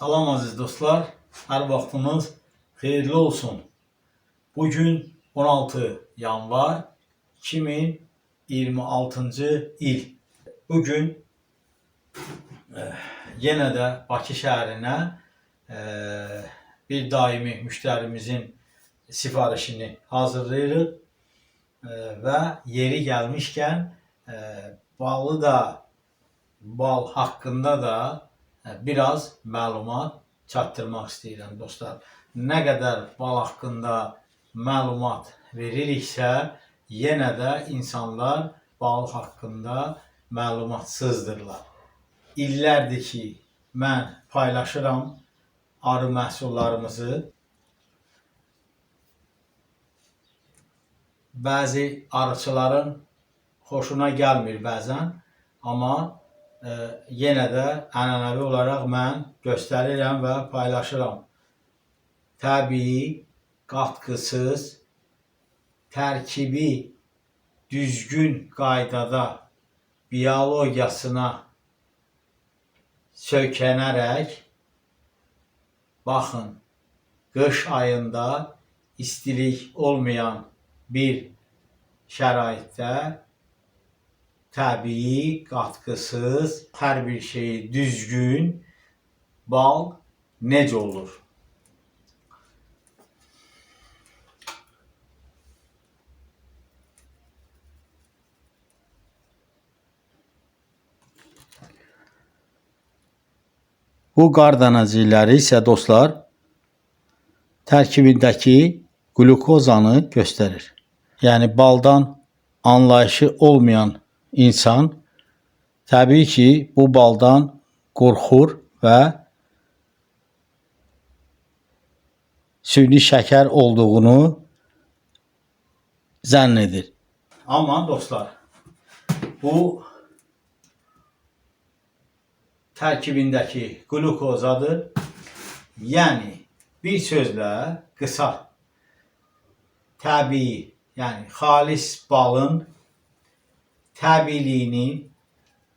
Salam aziz dostlar, hər vaxtınız xeyirli olsun. Bugün 16 yanvar 2026-cı il. Bugün yenə də Bakı şəhərinə bir daimi müştərimizin sifarişini hazırlayırıq və yeri gəlmişkən bal haqqında da biraz məlumat çatdırmaq istəyirəm dostlar. Nə qədər bal haqqında məlumat veririksə, yenə də insanlar bal haqqında məlumatsızdırlar. İllərdir ki, mən paylaşıram arı məhsullarımızı. Bəzi arıçıların xoşuna gəlmir bəzən, amma yenə də ənənəvi olaraq mən göstərirəm və paylaşıram. Təbii, qatqısız, tərkibi düzgün qaydada biologiyasına söykənərək, baxın, qış ayında istilik olmayan bir şəraitdə təbii, qatqısız, hər bir şeyi düzgün bal necə olur? Bu qar dənəcikləri isə dostlar tərkibindəki qlukozanı göstərir. Yəni baldan anlayışı olmayan insan təbii ki, bu baldan qorxur və süni şəkər olduğunu zənn edir. Amma dostlar, bu tərkibindəki glukozadır. Yəni bir sözlə qısa, təbii, yəni xalis balın təbiiliyinin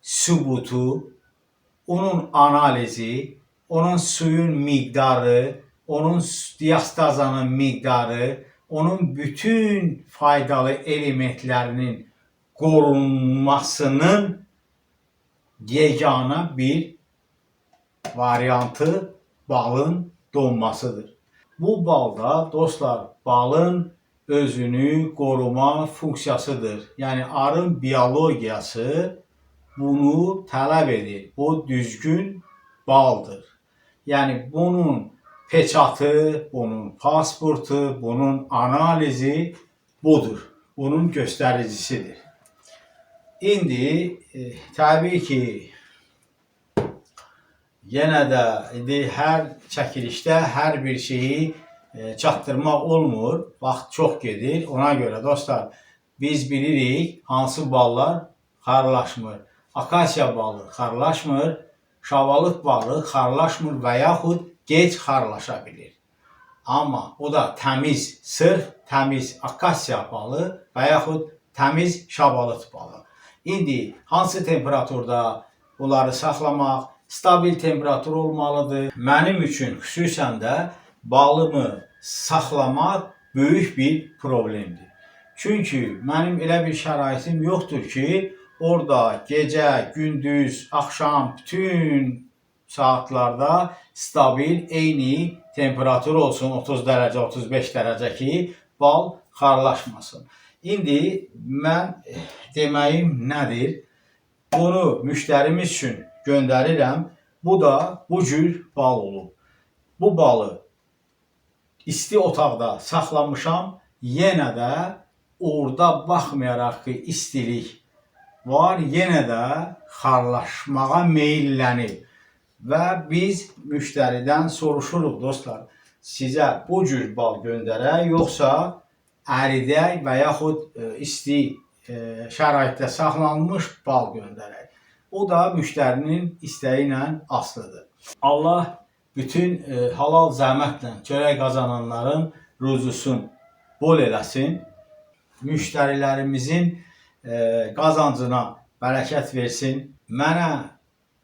sübutu, onun analizi, onun suyun miqdarı, onun diastazanın miqdarı, onun bütün faydalı elementlərinin qorunmasının yeganə bir variantı balın donmasıdır. Bu balda dostlar, balın özünü qoruma funksiyasıdır. Yəni arın biologiyası bunu tələb edir. O düzgün baldır. Yəni bunun peçatı, bunun pasportu, bunun analizi budur. Bunun göstəricisidir. İndi təbii ki, yenə də hər çəkilişdə hər bir şeyi çatdırmaq olmur. Vaxt çox gedir. Ona görə dostlar, biz bilirik hansı ballar xarlaşmır. Akasiya balı xarlaşmır, şabalıq balı xarlaşmır və yaxud gec xarlaşa bilir. Amma o da təmiz, sırf təmiz akasiya balı və yaxud təmiz şabalıq balı. İndi hansı temperaturda bunları saxlamaq, stabil temperatur olmalıdır. Mənim üçün xüsusən də balımı saxlamaq böyük bir problemdir. Çünki mənim elə bir şəraitim yoxdur ki, orada gecə, gündüz, axşam, bütün saatlarda stabil, eyni temperatur olsun, 30 dərəcə, 35 dərəcə ki, bal xarlaşmasın. İndi mən deməyim nədir? Bunu müştərimiz üçün göndərirəm. Bu da bu cür bal olub. Bu balı isti otaqda saxlamışam. Yenə də orada baxmayaraq ki, istilik var, yenə də xarlaşmağa meyillənir. Və biz müştəridən soruşuruq dostlar, sizə bu cür bal göndərək, yoxsa əridək və yaxud isti şəraitdə saxlanmış bal göndərək. O da müştərinin istəyi ilə asılıdır. Allah bütün halal zəhmətlə çörək qazananların ruzusun bol eləsin. Müştərilərimizin qazancına bərəkət versin. Mənə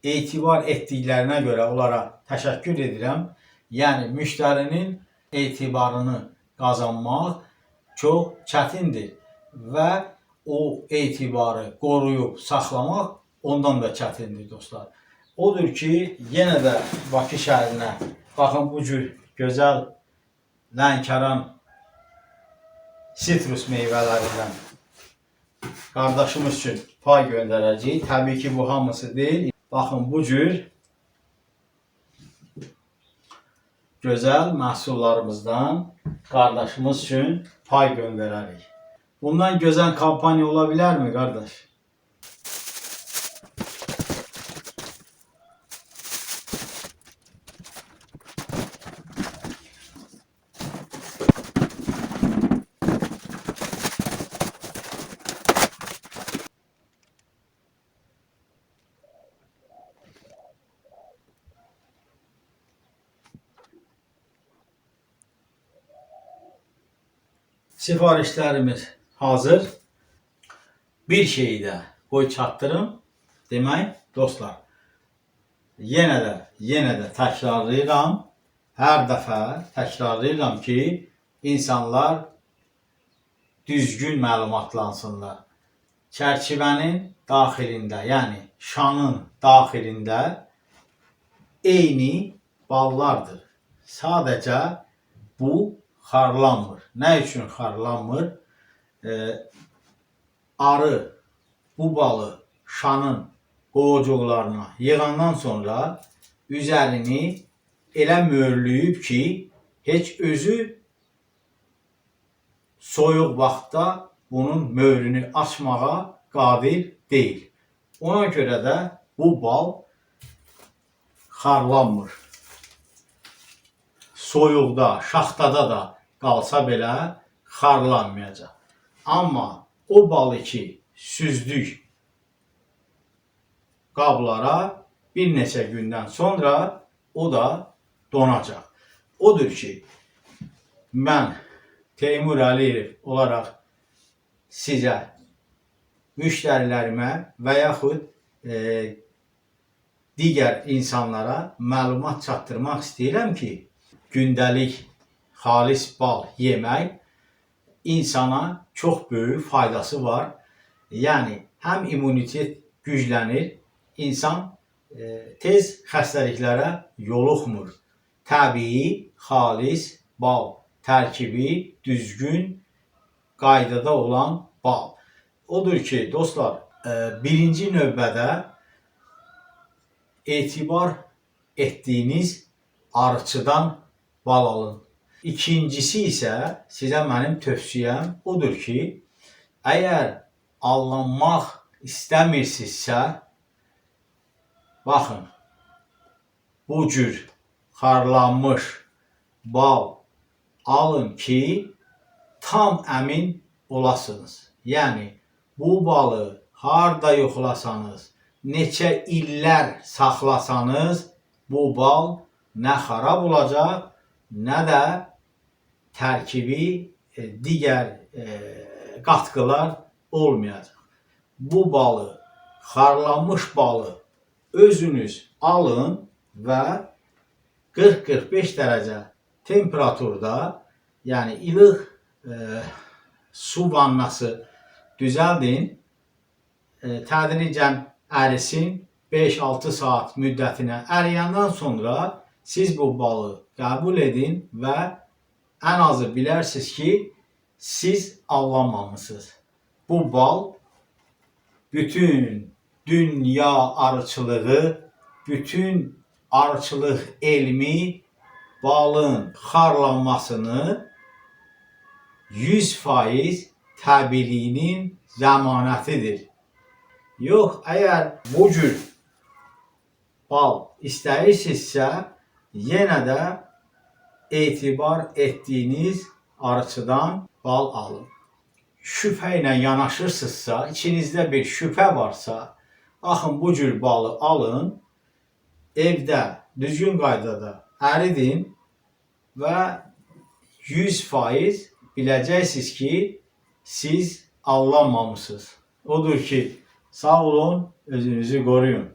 etibar etdiklərinə görə onlara təşəkkür edirəm. Yəni müştərinin etibarını qazanmaq çox çətindir və o etibarı qoruyub saxlamaq ondan da çətindir dostlar. Odur ki, yenə də Bakı şəhərinə baxın bu cür gözəl Lənkəran sitrus meyvələrindən qardaşımız üçün pay göndərəcəyik. Təbii ki, bu hamısı deyil. Baxın bu cür gözəl məhsullarımızdan qardaşımız üçün pay göndərərik. Bundan gözəl kampanya ola bilərmi qardaş? Sifarişlərimiz hazır. Bir şeyi də qoy çatdırım. Demək dostlar, yenə də təkrarlayıram. Hər dəfə təkrarlayıram ki, insanlar düzgün məlumatlansınlar. Çərçivənin daxilində, yəni şanın daxilində eyni ballardır. Sadəcə bu xarlanmır. Nə üçün xarlanmır? Arı bu balı şanın qovucuqlarına yığandan sonra üzərini elə möhürləyib ki, heç özü soyuq vaxtda bunun möhrünü açmağa qadir deyil. Ona görə də bu bal xarlanmır. Soyuqda, şaxtada da qalsa belə xarlanmayacaq. Amma o balı ki süzdük qablara bir neçə gündən sonra o da donacaq. Odur ki, mən Teymur Əliyev olaraq sizə, müştərilərimə və yaxud digər insanlara məlumat çatdırmaq istəyirəm ki, gündəlik xalis bal yemək insana çox böyük faydası var. Yəni, həm immunitet güclənir, insan tez xəstəliklərə yoluxmur. Təbii, xalis bal tərkibi, düzgün qaydada olan bal. Odur ki, dostlar, birinci növbədə etibar etdiyiniz arıçıdan bal alın. İkincisi isə sizə mənim tövsiyəm odur ki, əgər allanmaq istəmirsinizsə, baxın, bu cür xarlanmış bal alın ki, tam əmin olasınız. Yəni, bu balı harda yoxlasanız, neçə illər saxlasanız, bu bal nə xarab olacaq, nə də tərkibi digər qatqılar olmayacaq. Bu balı, xarlanmış balı özünüz alın və 40-45 dərəcə temperaturda, yəni ilıq su vannası düzəldin, tədricən ərisin, 5-6 saat müddətinə əriyəndən sonra siz bu balı qəbul edin və ən azı bilərsiniz ki, siz allanmamışsınız. Bu bal bütün dünya arıçılığı, bütün arıçılıq elmi balın xarlanmasını 100% təbiiliyinin zəmanətidir. Yox, əgər bu cür bal istəyirsinizsə, yenə də etibar etdiyiniz arıçıdan bal alın. Şübhə ilə yanaşırsınızsa, içinizdə bir şübhə varsa, axın bu cür balı alın, evdə düzgün qaydada əridin və 100% biləcəksiniz ki, siz allanmamışsınız. Odur ki, sağ olun, özünüzü qoruyun.